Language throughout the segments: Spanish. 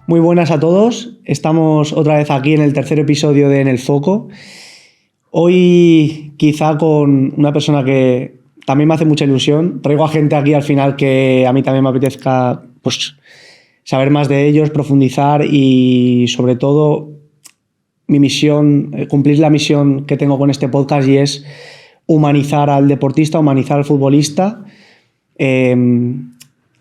Muy buenas a todos, estamos otra vez aquí en el tercer episodio de En el Foco. Hoy quizá con una persona que también me hace mucha ilusión. Traigo a gente aquí al final que a mí también me apetezca pues, saber más de ellos, profundizar y sobre todo mi misión, cumplir la misión que tengo con este podcast, y es humanizar al deportista, humanizar al futbolista,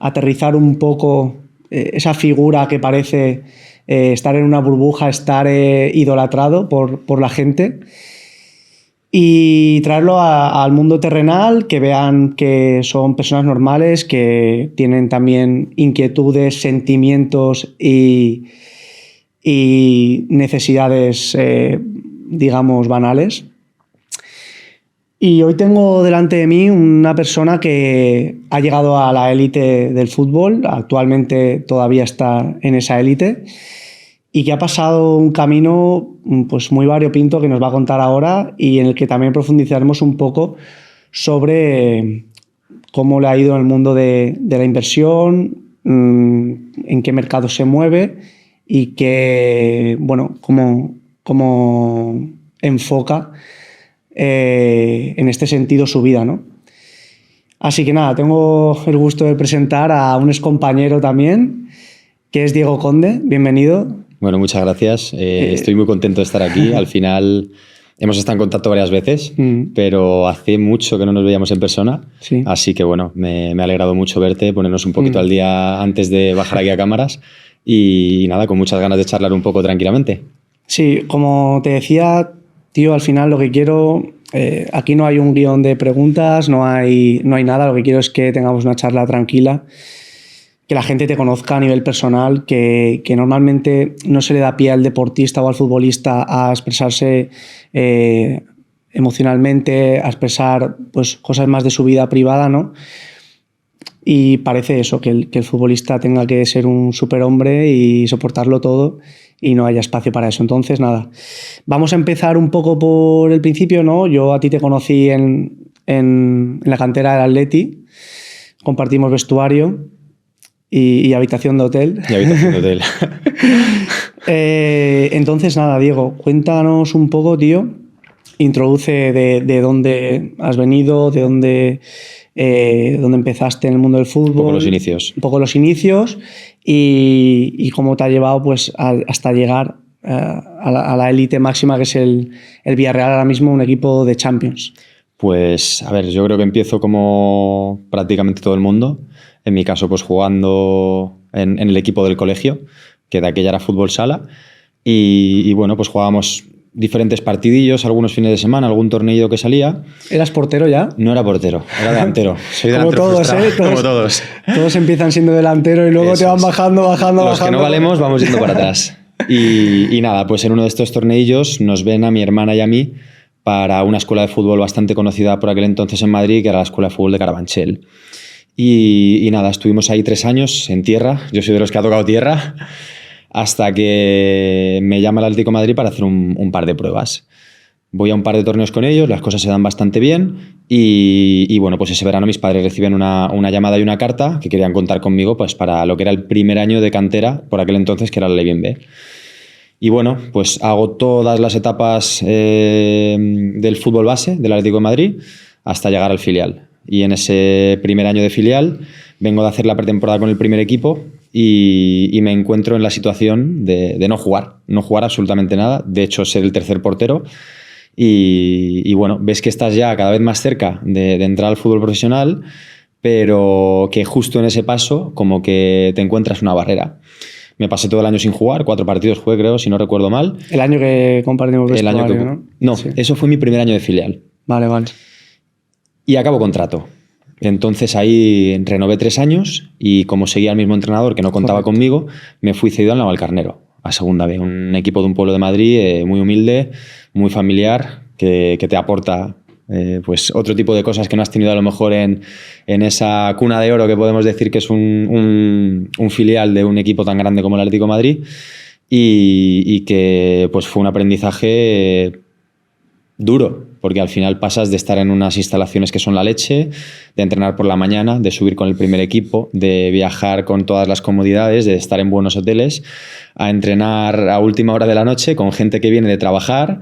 aterrizar un poco esa figura que parece estar en una burbuja, estar idolatrado por la gente, y traerlo al mundo terrenal, que vean que son personas normales, que tienen también inquietudes, sentimientos y necesidades, digamos, banales. Y hoy tengo delante de mí una persona que ha llegado a la élite del fútbol, actualmente todavía está en esa élite, y que ha pasado un camino pues muy variopinto que nos va a contar ahora, y en el que también profundizaremos un poco sobre cómo le ha ido en el mundo de la inversión, en qué mercado se mueve y que, bueno, cómo enfoca en este sentido su vida, ¿no? Así que nada, tengo el gusto de presentar a un excompañero también, que es Diego Conde. Bienvenido. Bueno, muchas gracias. Estoy muy contento de estar aquí. Al final hemos estado en contacto varias veces, pero hace mucho que no nos veíamos en persona. Sí. Así que bueno, me ha alegrado mucho verte, ponernos un poquito al día antes de bajar aquí a cámaras y nada, con muchas ganas de charlar un poco tranquilamente. Sí, como te decía, tío, al final lo que quiero, aquí no hay un guión de preguntas, no hay nada, lo que quiero es que tengamos una charla tranquila, que la gente te conozca a nivel personal, que normalmente no se le da pie al deportista o al futbolista a expresarse emocionalmente, a expresar pues, cosas más de su vida privada, ¿no? Y parece eso, que el futbolista tenga que ser un superhombre y soportarlo todo, y no haya espacio para eso. Entonces, nada, vamos a empezar un poco por el principio, ¿no? Yo a ti te conocí en la cantera del Atleti, compartimos vestuario y habitación de hotel. Y habitación de hotel. Entonces, nada, Diego, cuéntanos un poco, tío, introduce de dónde has venido, de dónde empezaste en el mundo del fútbol. Un poco los inicios. Un poco los inicios y cómo te ha llevado pues, hasta llegar a la élite máxima, que es el Villarreal ahora mismo, un equipo de Champions. Pues, a ver, yo creo que empiezo como prácticamente todo el mundo. En mi caso, pues jugando en el equipo del colegio, que de aquella era fútbol sala. Y bueno, pues jugábamos diferentes partidillos, algunos fines de semana, algún tornillo que salía. ¿Eras portero ya? No era portero, era delantero. Soy delantero como todos, frustrado, como todos. Todos empiezan siendo delantero y luego te van bajando. Los que no valemos vamos yendo para atrás. Y nada, pues en uno de estos torneillos nos ven a mi hermana y a mí para una escuela de fútbol bastante conocida por aquel entonces en Madrid, que era la Escuela de Fútbol de Carabanchel. Y nada, estuvimos ahí 3 años en tierra. Yo soy de los que ha tocado tierra, hasta que me llama el Atlético de Madrid para hacer un par de pruebas. Voy a un par de torneos con ellos, las cosas se dan bastante bien y bueno, pues ese verano mis padres reciben una llamada y una carta que querían contar conmigo pues para lo que era el primer año de cantera por aquel entonces, que era la Ley B. Y bueno, pues hago todas las etapas del fútbol base del Atlético de Madrid hasta llegar al filial. Y en ese primer año de filial vengo de hacer la pretemporada con el primer equipo y me encuentro en la situación de no jugar absolutamente nada, de hecho ser el tercer portero. Y bueno, ves que estás ya cada vez más cerca de entrar al fútbol profesional, pero que justo en ese paso como que te encuentras una barrera. Me pasé todo el año sin jugar, 4 partidos jugué, creo, si no recuerdo mal. El año que compartimos vestuario, ¿no? No, sí. Eso fue mi primer año de filial. Vale. Y acabo contrato. Entonces ahí renové 3 años y como seguía el mismo entrenador que no contaba conmigo, me fui cedido al Navalcarnero, a segunda B, un equipo de un pueblo de Madrid muy humilde, muy familiar, que te aporta pues otro tipo de cosas que no has tenido a lo mejor en esa cuna de oro que podemos decir que es un filial de un equipo tan grande como el Atlético de Madrid, y que pues fue un aprendizaje duro, porque al final pasas de estar en unas instalaciones que son la leche, de entrenar por la mañana, de subir con el primer equipo, de viajar con todas las comodidades, de estar en buenos hoteles, a entrenar a última hora de la noche con gente que viene de trabajar,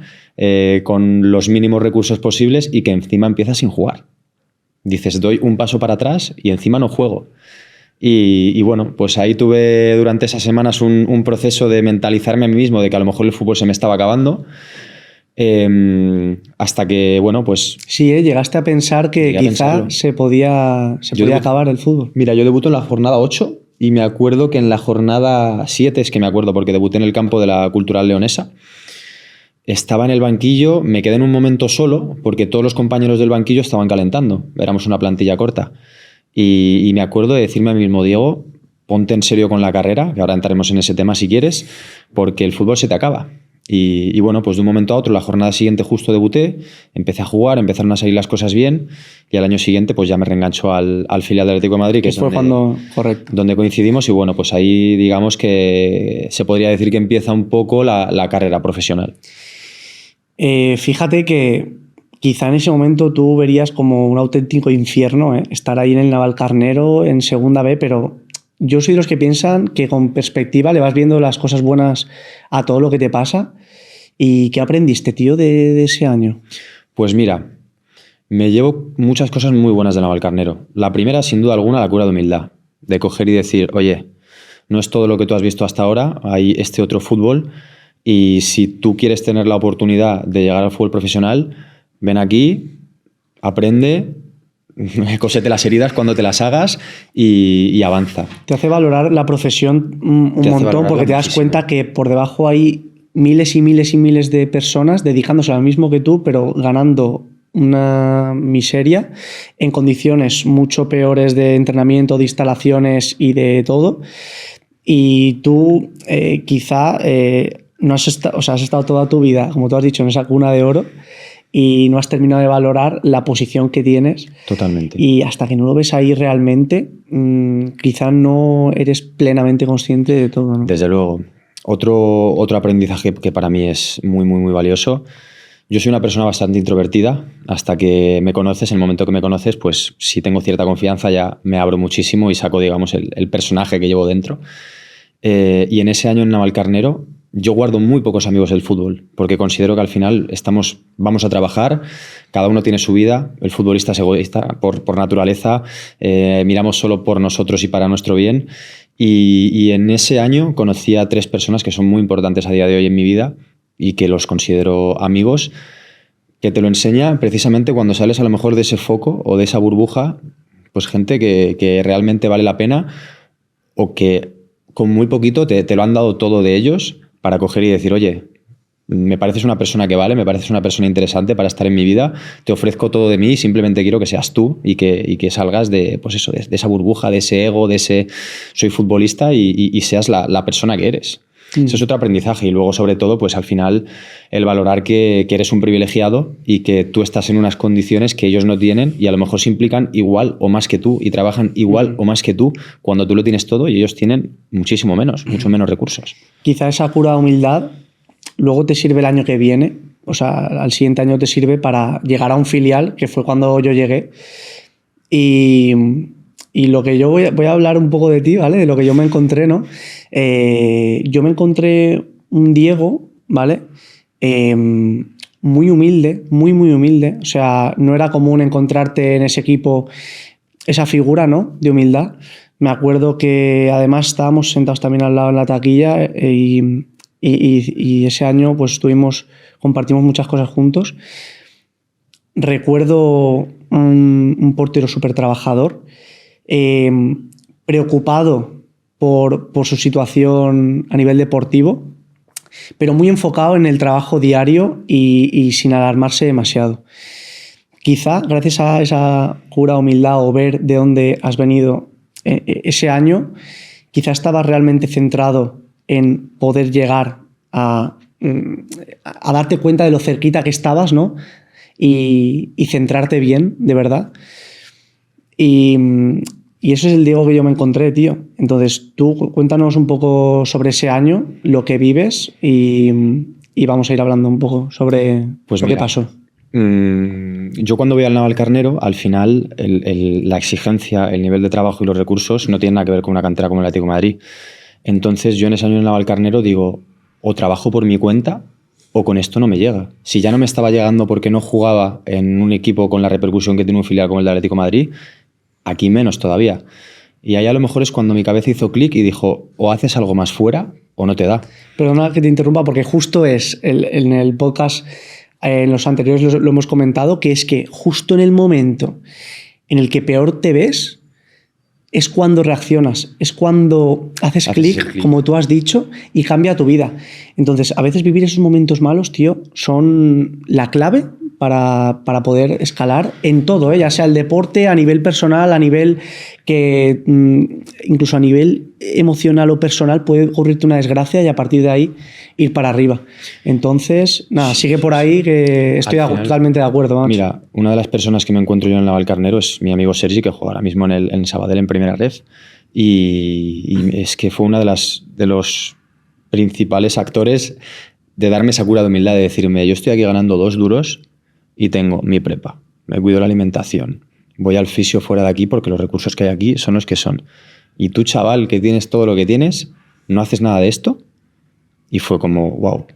con los mínimos recursos posibles y que encima empiezas sin jugar. Dices, doy un paso para atrás y encima no juego. Y bueno, pues ahí tuve durante esas semanas un proceso de mentalizarme a mí mismo de que a lo mejor el fútbol se me estaba acabando. Hasta que, bueno, pues... Sí, llegaste a pensar que quizá se podía acabar el fútbol. Mira, yo debuto en la jornada 8 y me acuerdo que en la jornada 7, es que me acuerdo porque debuté en el campo de la Cultural Leonesa, estaba en el banquillo, me quedé en un momento solo porque todos los compañeros del banquillo estaban calentando, éramos una plantilla corta. Y me acuerdo de decirme a mí mismo, Diego, ponte en serio con la carrera, que ahora entraremos en ese tema si quieres, porque el fútbol se te acaba. Y bueno, pues de un momento a otro, la jornada siguiente justo debuté, empecé a jugar, empezaron a salir las cosas bien y al año siguiente pues ya me reengancho al filial del Atlético de Madrid, que es donde coincidimos y bueno, pues ahí digamos que se podría decir que empieza un poco la carrera profesional. Fíjate que quizá en ese momento tú verías como un auténtico infierno, estar ahí en el Navalcarnero en segunda B, pero yo soy de los que piensan que con perspectiva le vas viendo las cosas buenas a todo lo que te pasa. ¿Y qué aprendiste, tío, de ese año? Pues mira, me llevo muchas cosas muy buenas de Navalcarnero. La primera, sin duda alguna, la cura de humildad, de coger y decir, oye, no es todo lo que tú has visto hasta ahora, hay este otro fútbol y si tú quieres tener la oportunidad de llegar al fútbol profesional, ven aquí, aprende, cósete las heridas cuando te las hagas y avanza. Te hace valorar la profesión un montón porque te das cuenta que por debajo hay miles y miles y miles de personas dedicándose a lo mismo que tú, pero ganando una miseria en condiciones mucho peores de entrenamiento, de instalaciones y de todo. Y tú quizá no has estado toda tu vida, como tú has dicho, en esa cuna de oro y no has terminado de valorar la posición que tienes. Totalmente. Y hasta que no lo ves ahí realmente, quizá no eres plenamente consciente de todo, ¿no? Desde luego. Otro aprendizaje que para mí es muy, muy, muy valioso. Yo soy una persona bastante introvertida. Hasta que me conoces, en el momento que me conoces, pues si tengo cierta confianza ya me abro muchísimo y saco, digamos, el personaje que llevo dentro. Y en ese año en Navalcarnero yo guardo muy pocos amigos del fútbol, porque considero que al final vamos a trabajar, cada uno tiene su vida, el futbolista es egoísta por naturaleza, miramos solo por nosotros y para nuestro bien. Y en ese año conocí a 3 personas que son muy importantes a día de hoy en mi vida y que los considero amigos, que te lo enseña precisamente cuando sales a lo mejor de ese foco o de esa burbuja, pues gente que realmente vale la pena o que con muy poquito te lo han dado todo de ellos para coger y decir, oye, me pareces una persona que vale, me pareces una persona interesante para estar en mi vida, te ofrezco todo de mí y simplemente quiero que seas tú y que salgas pues eso, de esa burbuja, de ese ego, de ese soy futbolista y seas la persona que eres. Eso es otro aprendizaje y luego sobre todo pues al final el valorar que eres un privilegiado y que tú estás en unas condiciones que ellos no tienen y a lo mejor se implican igual o más que tú y trabajan igual o más que tú cuando tú lo tienes todo y ellos tienen muchísimo menos, mucho menos recursos. Quizá esa cura de humildad luego te sirve el año que viene, o sea, al siguiente año te sirve para llegar a un filial, que fue cuando yo llegué. Y lo que yo voy a hablar un poco de ti, ¿vale? De lo que yo me encontré, ¿no? Yo me encontré un Diego, ¿vale? Muy humilde, muy, muy humilde. O sea, no era común encontrarte en ese equipo esa figura, ¿no? De humildad. Me acuerdo que además estábamos sentados también al lado en la taquilla y ese año pues compartimos muchas cosas juntos. Recuerdo un portero súper trabajador, preocupado por su situación a nivel deportivo, pero muy enfocado en el trabajo diario y sin alarmarse demasiado. Quizá gracias a esa cura humildad o ver de dónde has venido ese año, quizá estabas realmente centrado en poder llegar a darte cuenta de lo cerquita que estabas, ¿no? Y centrarte bien, de verdad. Y eso es el Diego que yo me encontré, tío. Entonces, tú cuéntanos un poco sobre ese año, lo que vives y vamos a ir hablando un poco sobre lo que pasó. Yo cuando voy al Navalcarnero, al final la exigencia, el nivel de trabajo y los recursos no tienen nada que ver con una cantera como el Atlético de Madrid. Entonces yo en ese año en Navalcarnero digo, o trabajo por mi cuenta o con esto no me llega. Si ya no me estaba llegando porque no jugaba en un equipo con la repercusión que tiene un filial como el de Atlético de Madrid, aquí menos todavía. Y ahí a lo mejor es cuando mi cabeza hizo clic y dijo, o haces algo más fuera o no te da. Perdona que te interrumpa, porque justo en el podcast, en los anteriores lo hemos comentado, que es que justo en el momento en el que peor te ves, es cuando reaccionas, es cuando haces clic, como tú has dicho, y cambia tu vida. Entonces, a veces vivir esos momentos malos, tío, son la clave para poder escalar en todo, ya sea el deporte, a nivel personal, a nivel que incluso a nivel emocional o personal puede ocurrirte una desgracia y a partir de ahí ir para arriba. Entonces, nada, sigue por ahí, que estoy totalmente de acuerdo. Macho. Mira, una de las personas que me encuentro yo en Navalcarnero es mi amigo Sergi, que juega ahora mismo en Sabadell en Primera Ref, y es que fue una de los principales actores de darme esa cura de humildad, de decirme, yo estoy aquí ganando 2 duros y tengo mi prepa, me cuido la alimentación, voy al fisio fuera de aquí porque los recursos que hay aquí son los que son. Y tú, chaval, que tienes todo lo que tienes, ¿no haces nada de esto? Y fue como, wow.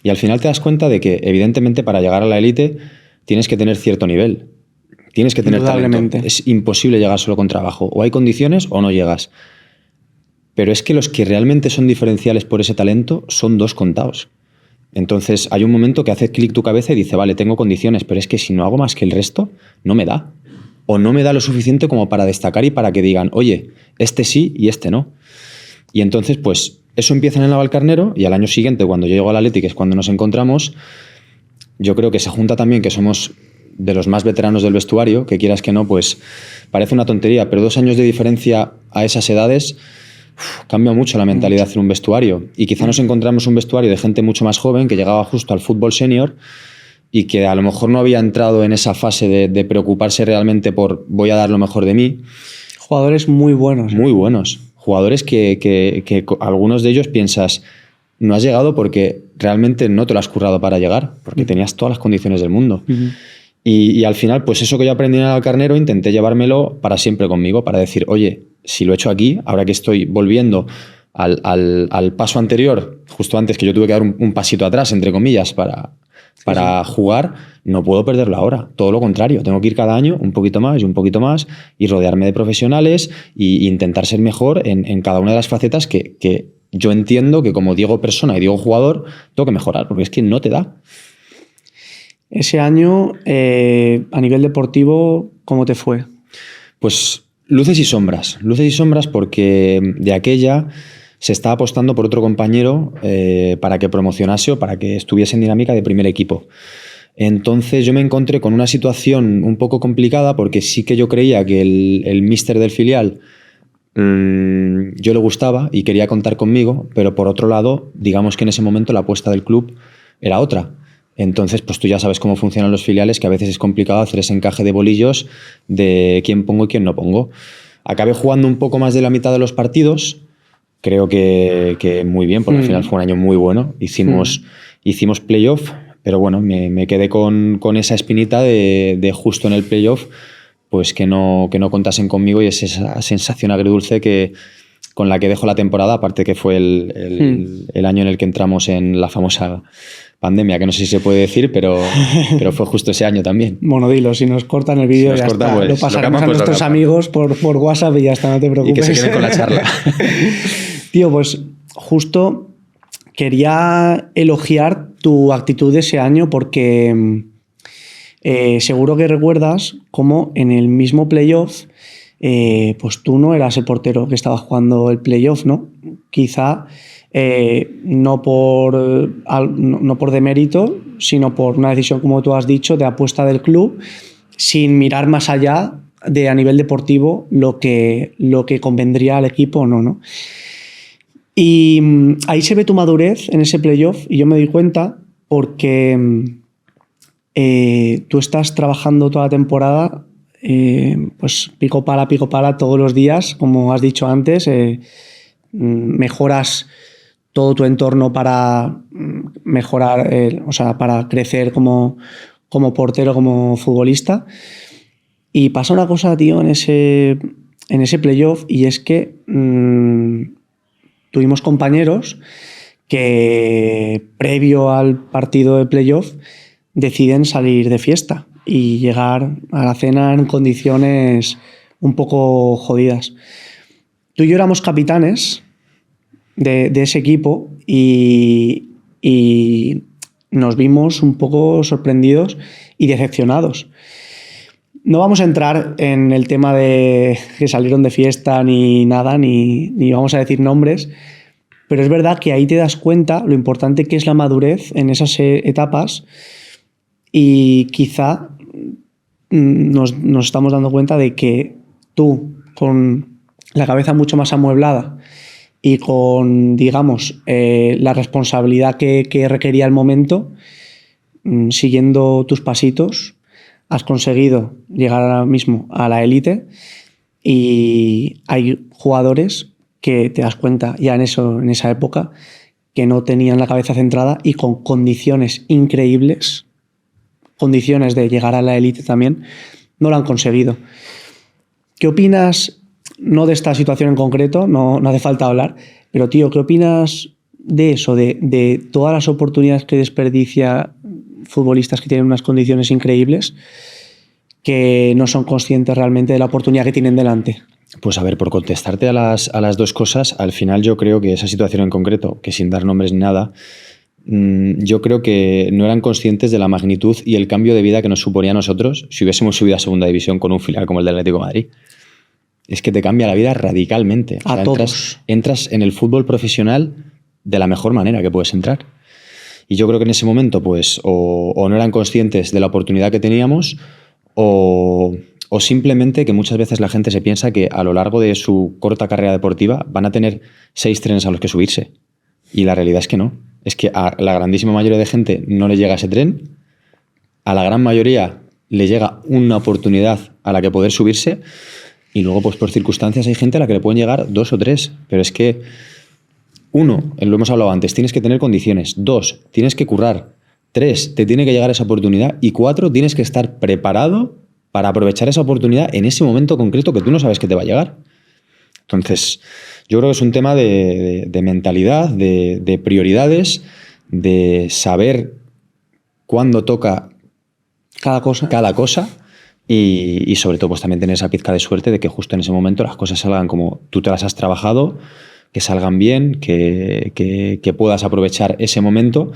Y al final te das cuenta de que, evidentemente, para llegar a la élite tienes que tener cierto nivel. Tienes que tener talento. Es imposible llegar solo con trabajo. O hay condiciones o no llegas. Pero es que los que realmente son diferenciales por ese talento son 2 contados. Entonces hay un momento que hace clic tu cabeza y dice, vale, tengo condiciones, pero es que si no hago más que el resto, no me da. O no me da lo suficiente como para destacar y para que digan, oye, este sí y este no. Y entonces, pues, eso empieza en el Navalcarnero y al año siguiente, cuando yo llego al Athletic, que es cuando nos encontramos, yo creo que se junta también que somos de los más veteranos del vestuario, que quieras que no, pues parece una tontería, pero 2 años de diferencia a esas edades cambia mucho la mentalidad en un vestuario. Y quizá nos encontramos un vestuario de gente mucho más joven que llegaba justo al fútbol senior y que a lo mejor no había entrado en esa fase de preocuparse realmente por voy a dar lo mejor de mí. Jugadores muy buenos. Muy buenos. Jugadores que algunos de ellos piensas, no has llegado porque realmente no te lo has currado para llegar, porque tenías todas las condiciones del mundo. Y al final, pues eso que yo aprendí en el Carnero, intenté llevármelo para siempre conmigo, para decir, oye, si lo he hecho aquí, ahora que estoy volviendo al paso anterior, justo antes que yo tuve que dar un pasito atrás, entre comillas, para jugar, no puedo perderlo ahora. Todo lo contrario, tengo que ir cada año un poquito más y un poquito más y rodearme de profesionales e intentar ser mejor en cada una de las facetas que yo entiendo que como Diego persona y Diego jugador tengo que mejorar, porque es que no te da. Ese año, a nivel deportivo, ¿cómo te fue? Pues luces y sombras porque de aquella se estaba apostando por otro compañero para que promocionase o para que estuviese en dinámica de primer equipo. Entonces yo me encontré con una situación un poco complicada porque sí que yo creía que el míster del filial yo le gustaba y quería contar conmigo, pero por otro lado, digamos que en ese momento la apuesta del club era otra. Entonces, pues tú ya sabes cómo funcionan los filiales, que a veces es complicado hacer ese encaje de bolillos de quién pongo y quién no pongo. Acabé jugando un poco más de la mitad de los partidos, creo que muy bien, porque al final fue un año muy bueno. Hicimos playoff, pero bueno, me quedé con esa espinita de justo en el playoff, pues que no contasen conmigo, y es esa sensación agridulce con la que dejo la temporada, aparte que fue el año en el que entramos en la famosa pandemia, que no sé si se puede decir, pero fue justo ese año también. Bueno, dilo, si nos cortan el vídeo, ya está. Pues, lo pasaremos a nuestros amigos por WhatsApp y ya está, no te preocupes. Y que se queden con la charla. Tío, pues justo quería elogiar tu actitud de ese año porque seguro que recuerdas cómo en el mismo playoff pues tú no eras el portero que estaba jugando el playoff, ¿no? Quizá no por demérito, sino por una decisión, como tú has dicho, de apuesta del club, sin mirar más allá de a nivel deportivo lo que convendría al equipo o no, ¿no? Y ahí se ve tu madurez en ese playoff y yo me doy cuenta porque tú estás trabajando toda la temporada pues pico pala todos los días, como has dicho antes, mejoras todo tu entorno para mejorar, o sea, para crecer como como portero, como futbolista. Y pasa una cosa, tío, en ese playoff, y es que tuvimos compañeros que previo al partido de playoff deciden salir de fiesta y llegar a la cena en condiciones un poco jodidas. Tú y yo éramos capitanes de ese equipo y nos vimos un poco sorprendidos y decepcionados. No vamos a entrar en el tema de que salieron de fiesta ni nada, ni vamos a decir nombres, pero es verdad que ahí te das cuenta lo importante que es la madurez en esas etapas, y quizá nos estamos dando cuenta de que tú, con la cabeza mucho más amueblada y con, digamos, la responsabilidad que requería el momento, siguiendo tus pasitos, has conseguido llegar ahora mismo a la élite, y hay jugadores que te das cuenta ya en esa época que no tenían la cabeza centrada y con condiciones increíbles, condiciones de llegar a la élite también, no lo han conseguido. ¿Qué opinas, no de esta situación en concreto, no hace falta hablar, pero tío, ¿qué opinas de eso, de todas las oportunidades que desperdicia futbolistas que tienen unas condiciones increíbles, que no son conscientes realmente de la oportunidad que tienen delante? Pues a ver, por contestarte a las dos cosas, al final yo creo que esa situación en concreto, que sin dar nombres ni nada, yo creo que no eran conscientes de la magnitud y el cambio de vida que nos suponía a nosotros si hubiésemos subido a segunda división con un filial como el del Atlético de Madrid. Es que te cambia la vida radicalmente. A todos. Entras en el fútbol profesional de la mejor manera que puedes entrar. Y yo creo que en ese momento, pues, o no eran conscientes de la oportunidad que teníamos, o simplemente que muchas veces la gente se piensa que a lo largo de su corta carrera deportiva van a tener 6 trenes a los que subirse. Y la realidad es que no. Es que a la grandísima mayoría de gente no le llega ese tren, a la gran mayoría le llega una oportunidad a la que poder subirse, y luego, pues por circunstancias, hay gente a la que le pueden llegar 2 o 3. Pero es que, 1, lo hemos hablado antes, tienes que tener condiciones. 2, tienes que currar. 3, te tiene que llegar esa oportunidad. Y 4, tienes que estar preparado para aprovechar esa oportunidad en ese momento concreto que tú no sabes que te va a llegar. Entonces, yo creo que es un tema de mentalidad, de prioridades, de saber cuándo toca Cada cosa. Y sobre todo, pues también tener esa pizca de suerte de que justo en ese momento las cosas salgan como tú te las has trabajado, que salgan bien, que puedas aprovechar ese momento.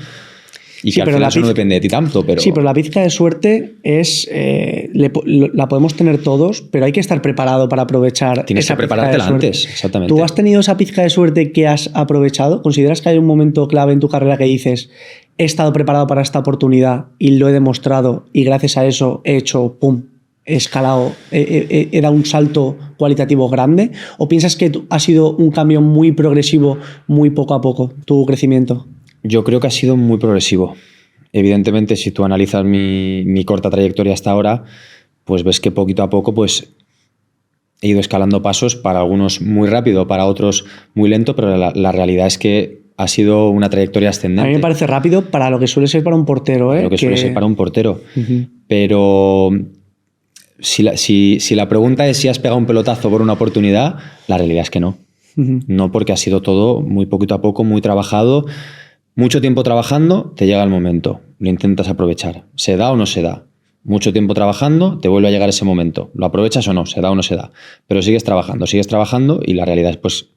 Y sí, que al final eso no depende de ti tanto, pero... Sí, pero la pizca de suerte es... la podemos tener todos, pero hay que estar preparado para aprovechar. Tienes que preparártela antes, exactamente. ¿Tú has tenido esa pizca de suerte que has aprovechado? ¿Consideras que hay un momento clave en tu carrera que dices, he estado preparado para esta oportunidad y lo he demostrado, y gracias a eso he hecho, pum, he escalado, he dado un salto cualitativo grande? ¿O piensas que ha sido un cambio muy progresivo, muy poco a poco, tu crecimiento? Yo creo que ha sido muy progresivo. Evidentemente, si tú analizas mi corta trayectoria hasta ahora, pues ves que poquito a poco pues, he ido escalando pasos, para algunos muy rápido, para otros muy lento, pero la realidad es que ha sido una trayectoria ascendente. A mí me parece rápido para lo que suele ser para un portero. Lo que suele ser para un portero. Uh-huh. Pero si la pregunta es si has pegado un pelotazo por una oportunidad, la realidad es que no. Uh-huh. No, porque ha sido todo muy poquito a poco, muy trabajado. Mucho tiempo trabajando, te llega el momento, lo intentas aprovechar. ¿Se da o no se da? Mucho tiempo trabajando, te vuelve a llegar ese momento. ¿Lo aprovechas o no? ¿Se da o no se da? Pero sigues trabajando, y la realidad es, pues,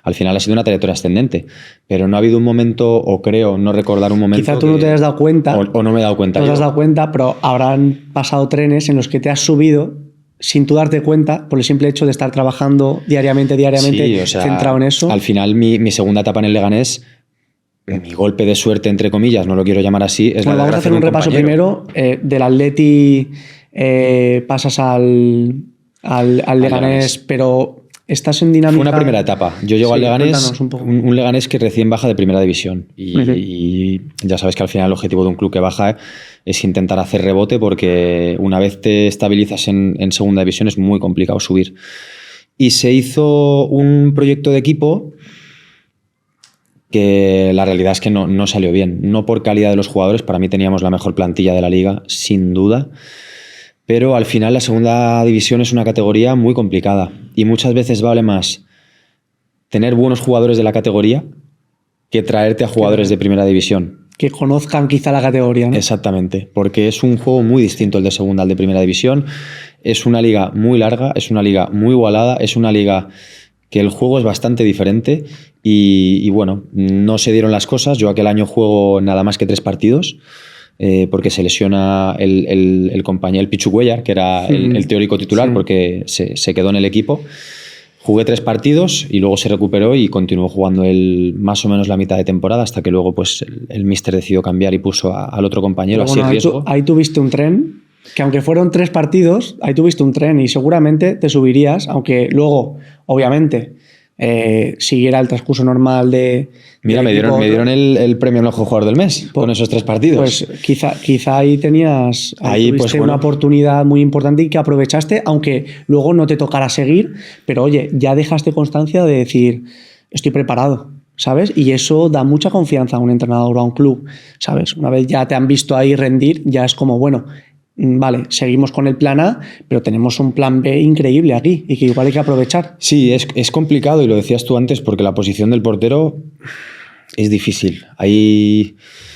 al final ha sido una trayectoria ascendente. Pero no ha habido un momento, o creo no recordar un momento... Quizá tú no te has dado cuenta. O no me he dado cuenta. No te has dado cuenta, pero habrán pasado trenes en los que te has subido sin tú darte cuenta, por el simple hecho de estar trabajando diariamente, sí, o sea, centrado en eso. Al final, mi segunda etapa en el Leganés... Mi golpe de suerte, entre comillas, no lo quiero llamar así, es vamos a hacer un repaso primero. Del Atleti pasas al Leganés, pero estás en dinámica... Fue una primera etapa. Yo llego al Leganés, un Leganés que recién baja de primera división. Y ya sabes que al final el objetivo de un club que baja es intentar hacer rebote, porque una vez te estabilizas en segunda división es muy complicado subir. Y se hizo un proyecto de equipo que la realidad es que no salió bien. No por calidad de los jugadores, para mí teníamos la mejor plantilla de la liga, sin duda. Pero al final la segunda división es una categoría muy complicada y muchas veces vale más tener buenos jugadores de la categoría que traerte a jugadores de primera división. Que conozcan quizá la categoría, ¿no? Exactamente, porque es un juego muy distinto el de segunda al de primera división. Es una liga muy larga, es una liga muy igualada, es una liga que el juego es bastante diferente y bueno, no se dieron las cosas. Yo aquel año juego nada más que 3 partidos porque se lesiona el compañero, el Pichu Cuellar, que era el teórico titular, sí, porque se quedó en el equipo. Jugué 3 partidos y luego se recuperó y continuó jugando él más o menos la mitad de temporada hasta que luego pues el míster decidió cambiar y puso al otro compañero así en riesgo. Ahí tuviste un tren, que aunque fueron 3 partidos, ahí tuviste un tren y seguramente te subirías, aunque luego, obviamente, siguiera el transcurso normal de... Mira, me dieron el premio al mejor jugador del mes con esos 3 partidos. Pues quizá ahí tenías pues, una oportunidad muy importante y que aprovechaste, aunque luego no te tocara seguir, pero oye, ya dejaste constancia de decir, estoy preparado, ¿sabes? Y eso da mucha confianza a un entrenador o a un club, ¿sabes? Una vez ya te han visto ahí rendir, ya es como, bueno, vale, seguimos con el plan A, pero tenemos un plan B increíble aquí y que igual hay que aprovechar. Sí, es complicado y lo decías tú antes porque la posición del portero es difícil. Ahí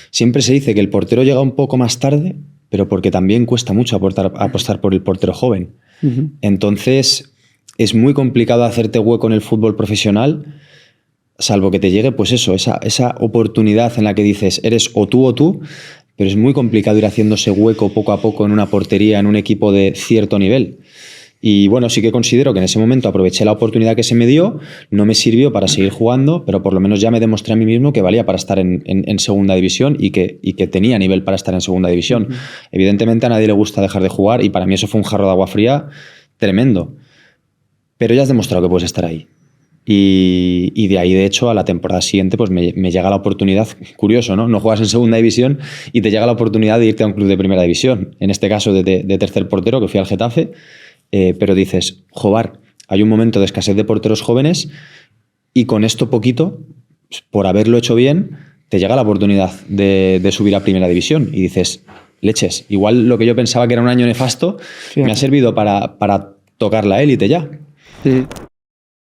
siempre se dice que el portero llega un poco más tarde, pero porque también cuesta mucho apostar por el portero joven. Uh-huh. Entonces es muy complicado hacerte hueco en el fútbol profesional, salvo que te llegue pues eso, esa oportunidad en la que dices eres o tú, pero es muy complicado ir haciéndose hueco poco a poco en una portería, en un equipo de cierto nivel. Y bueno, sí que considero que en ese momento aproveché la oportunidad que se me dio, no me sirvió para seguir jugando, pero por lo menos ya me demostré a mí mismo que valía para estar en segunda división y que tenía nivel para estar en segunda división. Uh-huh. Evidentemente a nadie le gusta dejar de jugar y para mí eso fue un jarro de agua fría tremendo. Pero ya has demostrado que puedes estar ahí. Y de ahí, de hecho, a la temporada siguiente pues me llega la oportunidad, curioso, ¿no? No juegas en segunda división y te llega la oportunidad de irte a un club de primera división. En este caso de tercer portero, que fui al Getafe, pero dices, joder, hay un momento de escasez de porteros jóvenes y con esto poquito, por haberlo hecho bien, te llega la oportunidad de subir a primera división y dices, leches, igual lo que yo pensaba que era un año nefasto, me ha servido para tocar la élite ya. Sí.